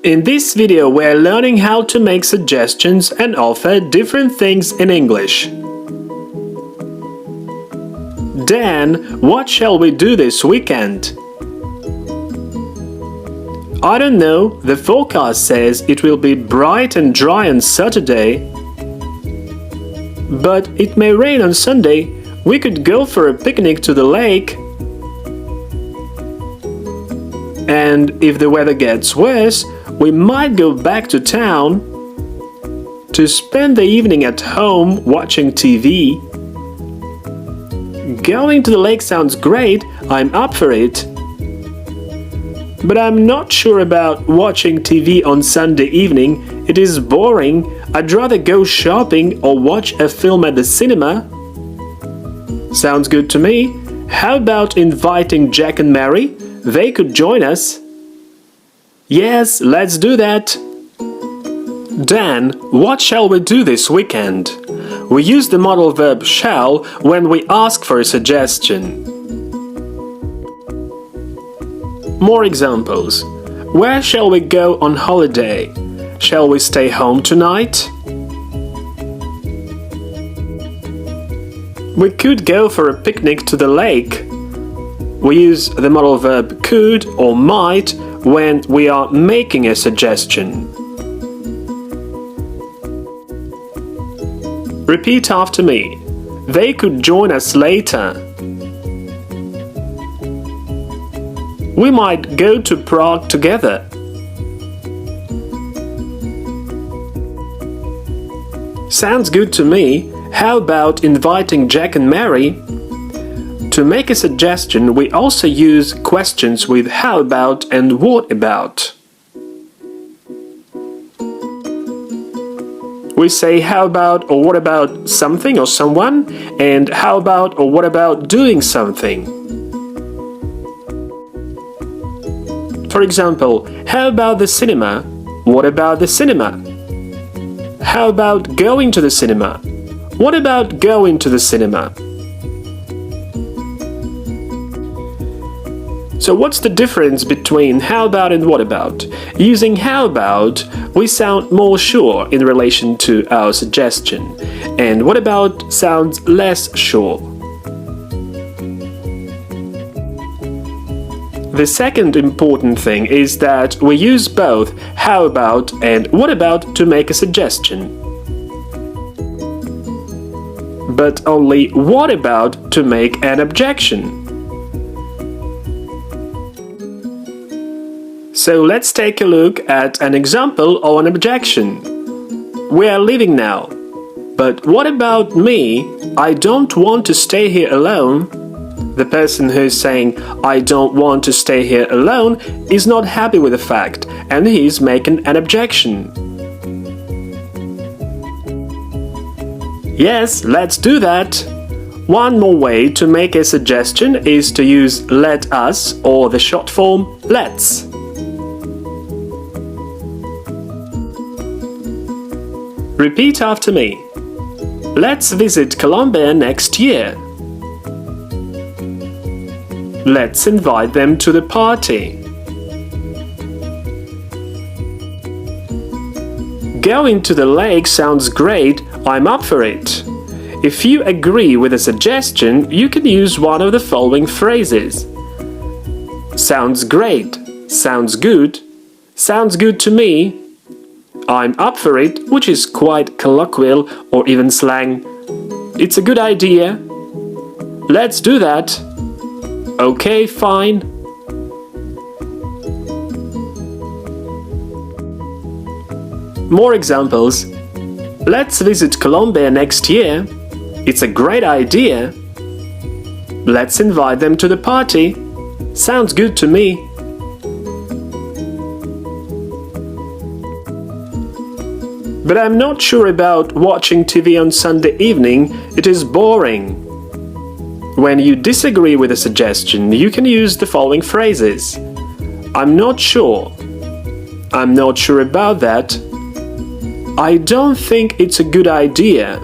In this video, we're learning how to make suggestions and offer different things in English. Dan, what shall we do this weekend? I don't know, the forecast says it will be bright and dry on Saturday. But it may rain on Sunday. We could go for a picnic to the lake. And if the weather gets worse, we might go back to town to spend the evening at home watching TV. Going to the lake sounds great, I'm up for it. But I'm not sure about watching TV on Sunday evening, it is boring. I'd rather go shopping or watch a film at the cinema. Sounds good to me. How about inviting Jack and Mary? They could join us. Yes, let's do that. Dan, what shall we do this weekend? We use the modal verb shall when we ask for a suggestion. More examples. Where shall we go on holiday? Shall we stay home tonight? We could go for a picnic to the lake. We use the modal verb could or might when we are making a suggestion. Repeat after me. They could join us later. We might go to Prague together. Sounds good to me. How about inviting Jack and Mary? To make a suggestion, we also use questions with how about and what about. We say how about or what about something or someone, and how about or what about doing something. For example, how about the cinema? What about the cinema? How about going to the cinema? What about going to the cinema? So what's the difference between how about and what about? Using how about, we sound more sure in relation to our suggestion, and what about sounds less sure. The second important thing is that we use both how about and what about to make a suggestion, but only what about to make an objection. So let's take a look at an example or an objection. We are leaving now. But what about me? I don't want to stay here alone. The person who's saying, I don't want to stay here alone, is not happy with the fact, and he's making an objection. Yes, let's do that. One more way to make a suggestion is to use let us or the short form let's. Repeat after me. Let's visit Colombia next year. Let's invite them to the party. Going to the lake sounds great, I'm up for it. If you agree with a suggestion, you can use one of the following phrases. Sounds great, sounds good to me, I'm up for it, which is quite colloquial or even slang. It's a good idea. Let's do that. Okay, fine. More examples. Let's visit Colombia next year. It's a great idea. Let's invite them to the party. Sounds good to me. But I'm not sure about watching TV on Sunday evening, it is boring. When you disagree with a suggestion, you can use the following phrases. I'm not sure. I'm not sure about that. I don't think it's a good idea.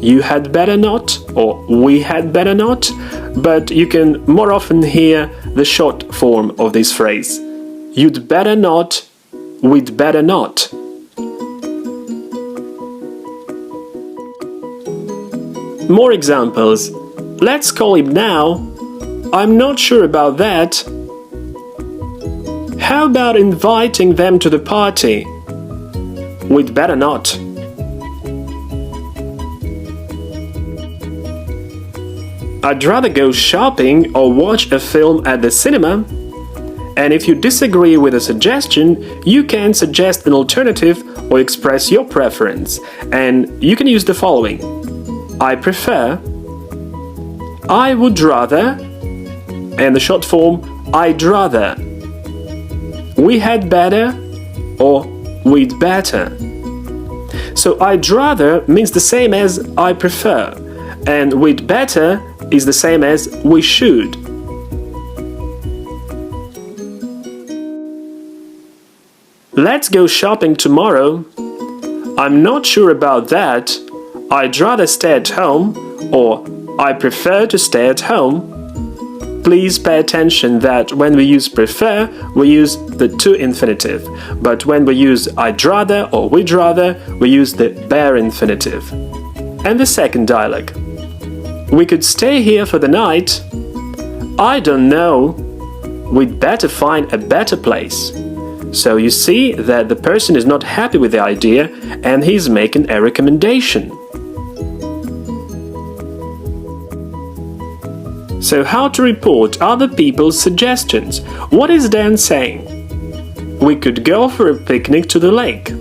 You had better not, or we had better not, but you can more often hear the short form of this phrase. You'd better not, we'd better not. More examples. Let's call him now. I'm not sure about that. How about inviting them to the party? We'd better not. I'd rather go shopping or watch a film at the cinema. And if you disagree with a suggestion, you can suggest an alternative or express your preference. And you can use the following: I prefer, I would rather, and the short form, I'd rather. We had better, or we'd better. So I'd rather means the same as I prefer, and we'd better is the same as we should. Let's go shopping tomorrow. I'm not sure about that. I'd rather stay at home, or I prefer to stay at home. Please pay attention that when we use prefer, we use the to infinitive, but when we use I'd rather or we'd rather, we use the bare infinitive. And the second dialogue. We could stay here for the night. I don't know. We'd better find a better place. So you see that the person is not happy with the idea and he's making a recommendation. So how to report other people's suggestions? What is Dan saying? We could go for a picnic to the lake.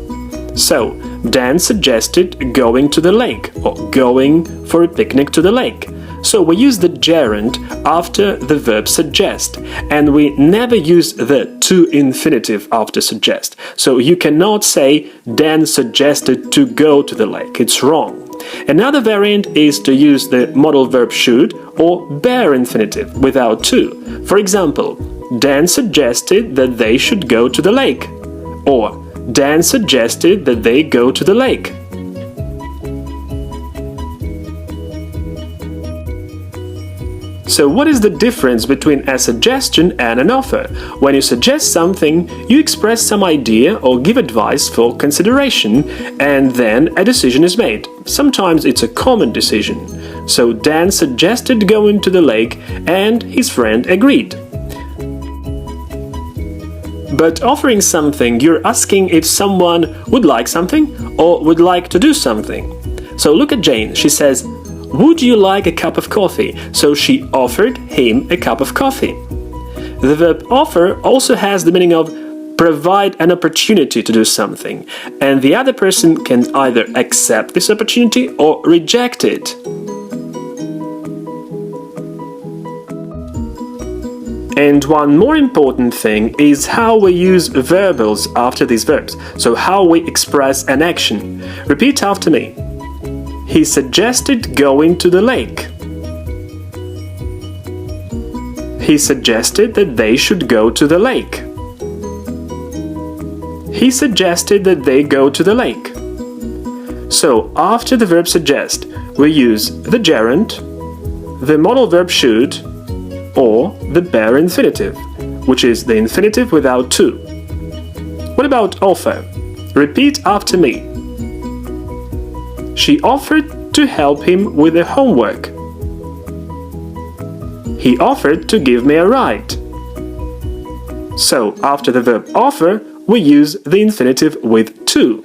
So Dan suggested going to the lake or going for a picnic to the lake. So we use the gerund after the verb suggest, and we never use the to infinitive after suggest. So you cannot say Dan suggested to go to the lake. It's wrong. Another variant is to use the modal verb should or bare infinitive without to. For example, Dan suggested that they should go to the lake, or Dan suggested that they go to the lake. So what is the difference between a suggestion and an offer? When you suggest something, you express some idea or give advice for consideration, and then a decision is made. Sometimes it's a common decision. So Dan suggested going to the lake, and his friend agreed. But offering something, you're asking if someone would like something or would like to do something. So look at Jane. She says, would you like a cup of coffee? So she offered him a cup of coffee. The verb offer also has the meaning of provide an opportunity to do something, and the other person can either accept this opportunity or reject it. And one more important thing is how we use verbals after these verbs, so how we express an action. Repeat after me. He suggested going to the lake. He suggested that they should go to the lake. He suggested that they go to the lake. So, after the verb suggest, we use the gerund, the modal verb should, or the bare infinitive, which is the infinitive without to. What about offer? Repeat after me. She offered to help him with the homework. He offered to give me a ride. So, after the verb offer, we use the infinitive with to.